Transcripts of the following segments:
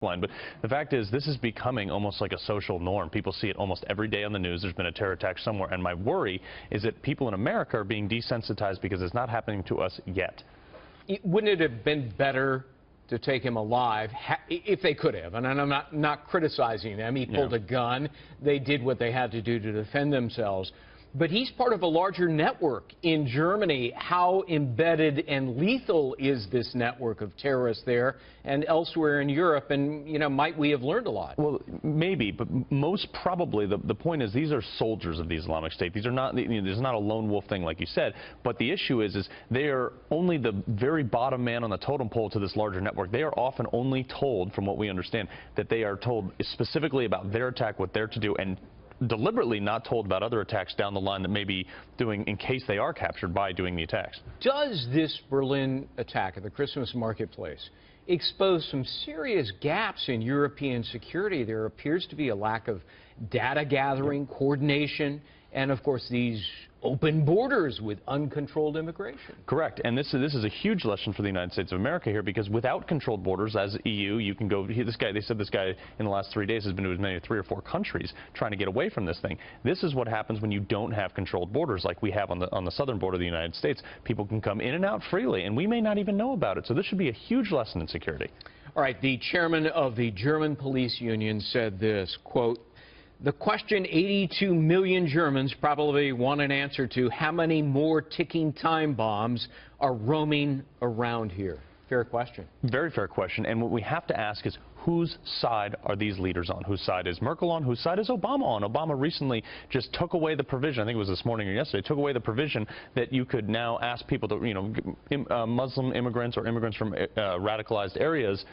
line. But the fact is, this is becoming almost like a social norm. People see it almost every day on the news. There's been a terror attack somewhere. And my worry is that people in America are being desensitized because it's not happening to us yet. Wouldn't it have been better to take him alive if they could have? And I'm not criticizing them. He pulled a gun. They did what they had to do to defend themselves. But he's part of a larger network in Germany. How embedded and lethal is this network of terrorists there and elsewhere in Europe? And, you know, might we have learned a lot? Well, maybe, but most probably the point is these are soldiers of the Islamic State. These are not, there's not a lone wolf thing like you said. But the issue is they are only the very bottom man on the totem pole to this larger network. They are often only told, from what we understand, that they are told specifically about their attack, what they're to do, and deliberately not told about other attacks down the line that may be doing in case they are captured by doing the attacks. Does this Berlin attack at the Christmas marketplace expose some serious gaps in European security? There appears to be a lack of data gathering, coordination, and of course these open borders with uncontrolled immigration. Correct, and this is a huge lesson for the United States of America here, because without controlled borders, as EU, you can go. They said this guy in the last 3 days has been to as many as 3 or 4 countries trying to get away from this thing. This is what happens when you don't have controlled borders like we have on the southern border of the United States. People can come in and out freely, and we may not even know about it. So this should be a huge lesson in security. All right, the chairman of the German police union said this, quote, "The question 82 million Germans probably want an answer to: how many more ticking time bombs are roaming around here?" Fair question. Very fair question. And what we have to ask is, whose side are these leaders on? Whose side is Merkel on? Whose side is Obama on? Obama recently just took away the provision, I think it was this morning or yesterday, took away the provision that you could now ask people to, you know, Muslim immigrants or immigrants from radicalized areas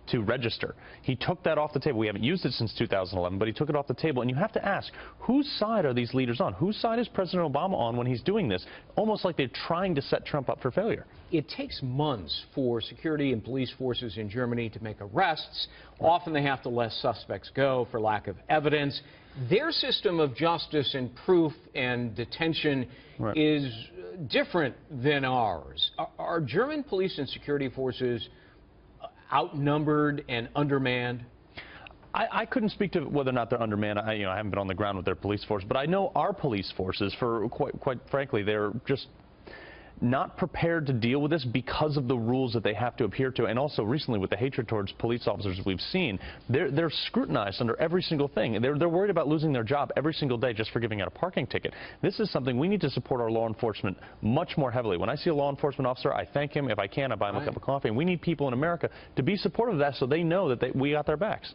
to register. He took that off the table. We haven't used it since 2011, but he took it off the table. And you have to ask, whose side are these leaders on? Whose side is President Obama on when he's doing this? Almost like they're trying to set Trump up for failure. It takes months for security and police forces in Germany to make arrests. Often they have to let suspects go for lack of evidence. Their system of justice and proof and detention is different than ours. Are German police and security forces outnumbered and undermanned? I couldn't speak to whether or not they're undermanned. I haven't been on the ground with their police force, but I know our police forces, for quite frankly, they're just not prepared to deal with this because of the rules that they have to adhere to. And also recently with the hatred towards police officers we've seen, they're scrutinized under every single thing. They're worried about losing their job every single day just for giving out a parking ticket. This is something we need to support our law enforcement much more heavily. When I see a law enforcement officer, I thank him. If I can, I buy him a cup of coffee. And we need people in America to be supportive of that so they know that we got their backs.